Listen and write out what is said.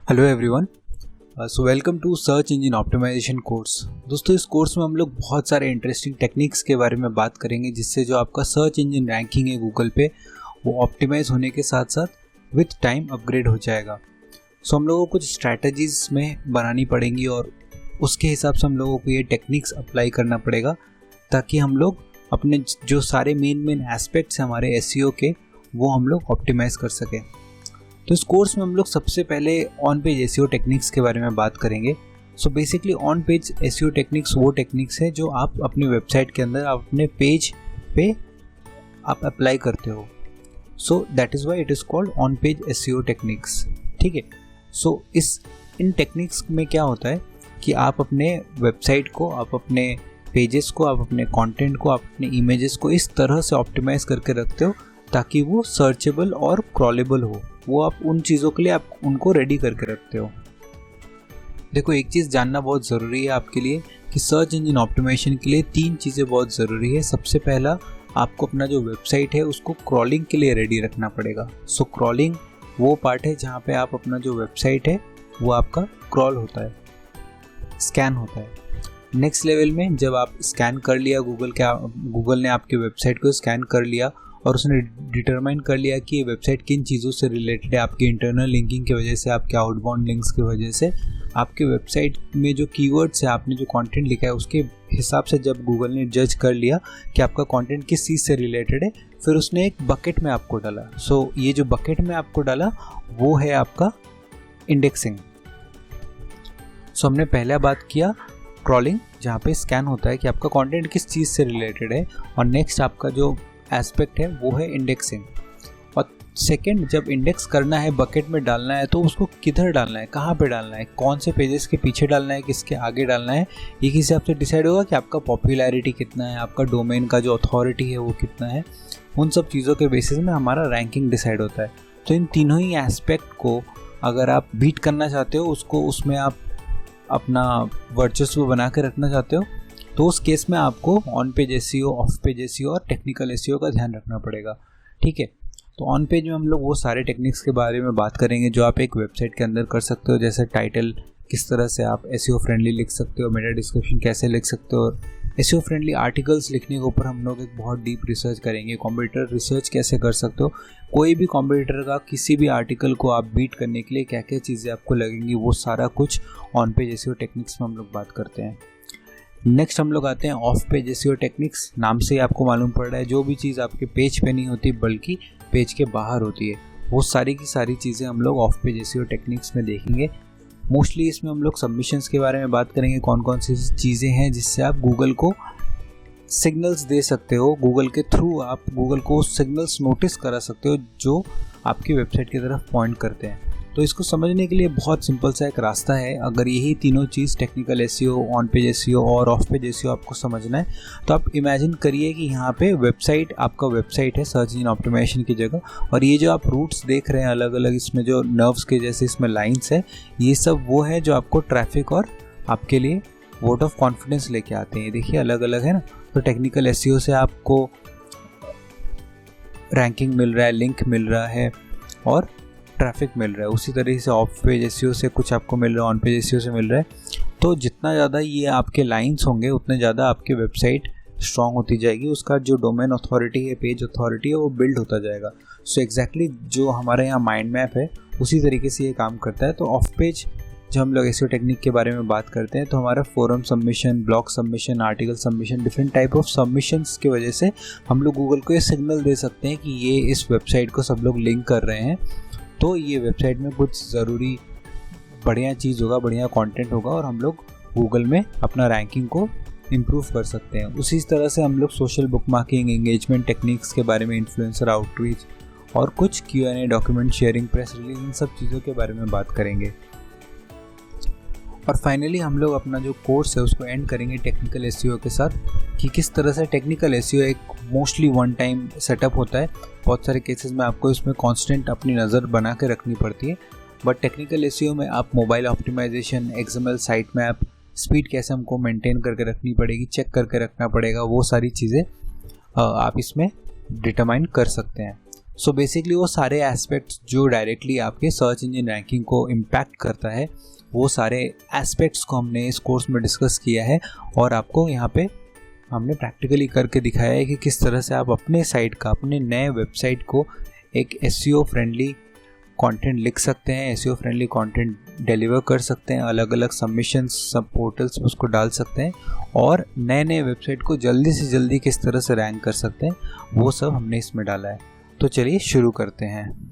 Hello everyone, so welcome to search engine optimization course. दोस्तों, इस course में हम लोग बहुत सारे इंटरेस्टिंग टेक्निक्स के बारे में बात करेंगे जिससे जो आपका सर्च इंजन रैंकिंग है गूगल पे वो ऑप्टिमाइज होने के साथ साथ विथ टाइम अपग्रेड हो जाएगा। सो हम लोगों को कुछ स्ट्रैटेजीज में बनानी पड़ेंगी और उसके हिसाब से हम लोगों को ये टेक्निक्स अप्लाई करना पड़ेगा ताकि हम लोग अपने जो सारे मेन एस्पेक्ट्स हैं हमारे एसईओ के वो हम लोग ऑप्टिमाइज कर सकें। तो इस कोर्स में हम लोग सबसे पहले ऑन पेज एसईओ टेक्निक्स के बारे में बात करेंगे। So basically on page SEO techniques वो टेक्निक्स है जो आप अपनी वेबसाइट के अंदर आप अपने पेज पे आप अप्लाई करते हो। So that is why it is called on page SEO techniques. ठीक है। सो इन टेक्निक्स में क्या होता है कि आप अपने वेबसाइट को, आप अपने पेजेस को, आप अपने कंटेंट को, आप अपने इमेजेस को इस तरह से ऑप्टिमाइज करके रखते हो ताकि वो सर्चेबल और क्रॉलेबल हो। वो आप उन चीज़ों के लिए आप उनको रेडी करके रखते हो। देखो, एक चीज़ जानना बहुत ज़रूरी है आपके लिए कि सर्च इंजन ऑप्टिमाइजेशन के लिए 3 चीज़ें बहुत ज़रूरी है। सबसे पहला, आपको अपना जो वेबसाइट है उसको क्रॉलिंग के लिए रेडी रखना पड़ेगा। सो क्रॉलिंग वो पार्ट है जहाँ पे आप अपना जो वेबसाइट है वो आपका क्रॉल होता है, स्कैन होता है। नेक्स्ट लेवल में जब आप स्कैन कर लिया, गूगल ने आपके वेबसाइट को स्कैन कर लिया और उसने डिटरमाइन कर लिया कि ये वेबसाइट किन चीज़ों से रिलेटेड है, आपकी इंटरनल लिंकिंग की वजह से, आपके आउटबाउंड लिंक्स की वजह से, आपके वेबसाइट में जो कीवर्ड्स है, आपने जो कंटेंट लिखा है उसके हिसाब से जब गूगल ने जज कर लिया कि आपका कंटेंट किस चीज़ से रिलेटेड है, फिर उसने एक बकेट में आपको डाला। सो ये जो बकेट में आपको डाला वो है आपका इंडेक्सिंग। सो हमने पहला बात किया क्रॉलिंग, जहाँ पे स्कैन होता है कि आपका कंटेंट किस चीज़ से रिलेटेड है, और नेक्स्ट आपका जो एस्पेक्ट है वो है इंडेक्सिंग। और सेकंड, जब इंडेक्स करना है, बकेट में डालना है, तो उसको किधर डालना है, कहाँ पे डालना है, कौन से पेजेस के पीछे डालना है, किसके आगे डालना है, ये किस हिसाब से डिसाइड होगा कि आपका पॉपुलैरिटी कितना है, आपका डोमेन का जो अथॉरिटी है वो कितना है। उन सब चीज़ों के बेसिस में हमारा रैंकिंग डिसाइड होता है। तो इन तीनों ही एस्पेक्ट को अगर आप बीट करना चाहते हो, उसमें आप अपना वर्चस्व बना के रखना चाहते हो, तो उस केस में आपको on page SEO, of page SEO और टेक्निकल एसईओ का ध्यान रखना पड़ेगा। ठीक है। तो ऑन पेज में हम लोग वो सारे टेक्निक्स के बारे में बात करेंगे जो आप एक वेबसाइट के अंदर कर सकते हो, जैसे टाइटल किस तरह से आप एसईओ फ्रेंडली लिख सकते हो, मेटा डिस्क्रिप्शन कैसे लिख सकते हो, एसईओ फ्रेंडली आर्टिकल्स लिखने के ऊपर हम लोग एक बहुत डीप रिसर्च करेंगे, कॉम्पिटिटर रिसर्च कैसे कर सकते हो, कोई भी कॉम्पिटिटर का किसी भी आर्टिकल को आप बीट करने के लिए क्या क्या चीज़ें आपको लगेंगी, वो सारा कुछ ऑन पेज एसईओ टेक्निक्स में हम लोग बात करते हैं। नेक्स्ट हम लोग आते हैं ऑफ पेज एसईओ टेक्निक्स। नाम से ही आपको मालूम पड़ रहा है, जो भी चीज़ आपके पेज पे नहीं होती बल्कि पेज के बाहर होती है, वो सारी की सारी चीज़ें हम लोग ऑफ पेज एसईओ टेक्निक्स में देखेंगे। मोस्टली इसमें हम लोग सबमिशंस के बारे में बात करेंगे, कौन कौन सी चीज़ें हैं जिससे आप गूगल को सिग्नल्स दे सकते हो, गूगल के थ्रू आप गूगल को सिग्नल्स नोटिस करा सकते हो जो आपकी वेबसाइट की तरफ पॉइंट करते हैं। तो इसको समझने के लिए बहुत सिंपल सा एक रास्ता है। अगर यही तीनों चीज़ technical SEO, on page SEO और ऑफ पेज एसईओ आपको समझना है, तो आप इमेजिन करिए कि यहाँ पे वेबसाइट, आपका वेबसाइट है सर्च इंजन ऑप्टिमाइजेशन की जगह, और ये जो आप रूट्स देख रहे हैं अलग अलग, इसमें जो नर्व्स के जैसे इसमें लाइन्स है, ये सब वो है जो आपको ट्रैफिक और आपके लिए वोट ऑफ कॉन्फिडेंस लेके आते हैं। देखिए अलग अलग है ना। तो टेक्निकल एसईओ से आपको रैंकिंग मिल रहा है, लिंक मिल रहा है और ट्रैफिक मिल रहा है। उसी तरीके से ऑफ पेज एसईओ से कुछ आपको मिल रहा है, ऑन पेज एसईओ से मिल रहा है। तो जितना ज़्यादा ये आपके लाइंस होंगे उतने ज़्यादा आपकी वेबसाइट स्ट्रॉन्ग होती जाएगी, उसका जो डोमेन अथॉरिटी है, पेज अथॉरिटी है, वो बिल्ड होता जाएगा। सो एग्जैक्टली जो हमारे यहाँ माइंड मैप है उसी तरीके से ये काम करता है। तो ऑफ पेज जब हम लोग एसईओ टेक्निक के बारे में बात करते हैं तो हमारा forum submission, blog submission, article submission, different type of submissions की वजह से हम लोग गूगल को ये सिग्नल दे सकते हैं कि ये इस वेबसाइट को सब लोग लिंक कर रहे हैं, तो ये वेबसाइट में कुछ ज़रूरी बढ़िया चीज़ होगा, बढ़िया कंटेंट होगा और हम लोग गूगल में अपना रैंकिंग को इम्प्रूव कर सकते हैं। उसी तरह से हम लोग सोशल बुकमार्किंग, एंगेजमेंट टेक्निक्स के बारे में, इन्फ्लुएंसर आउटरीच और कुछ Q&A, document sharing, press release, इन सब चीज़ों के बारे में बात करेंगे। और फाइनली हम लोग अपना जो कोर्स है उसको एंड करेंगे टेक्निकल एसईओ के साथ, कि किस तरह से टेक्निकल एसईओ एक मोस्टली वन टाइम सेटअप होता है। बहुत सारे केसेस में आपको इसमें कांस्टेंट अपनी नज़र बना के रखनी पड़ती है, बट टेक्निकल एसईओ में आप mobile optimization, XML site map, speed कैसे हमको मेंटेन करके रखनी पड़ेगी, चेक करके रखना पड़ेगा, वो सारी चीज़ें आप इसमें डिटरमाइन कर सकते हैं। सो बेसिकली वो सारे एस्पेक्ट्स जो डायरेक्टली आपके सर्च इंजन रैंकिंग को इम्पैक्ट करता है, वो सारे एस्पेक्ट्स को हमने इस कोर्स में डिस्कस किया है और आपको यहाँ पे हमने प्रैक्टिकली करके दिखाया है कि किस तरह से आप अपने साइट का, अपने नए वेबसाइट को एक SEO फ्रेंडली कंटेंट लिख सकते हैं, SEO फ्रेंडली कंटेंट डिलीवर कर सकते हैं, अलग अलग सबमिशंस सब पोर्टल्स में उसको डाल सकते हैं और नए नए वेबसाइट को जल्दी से जल्दी किस तरह से रैंक कर सकते हैं, वो सब हमने इसमें डाला है। तो चलिए शुरू करते हैं।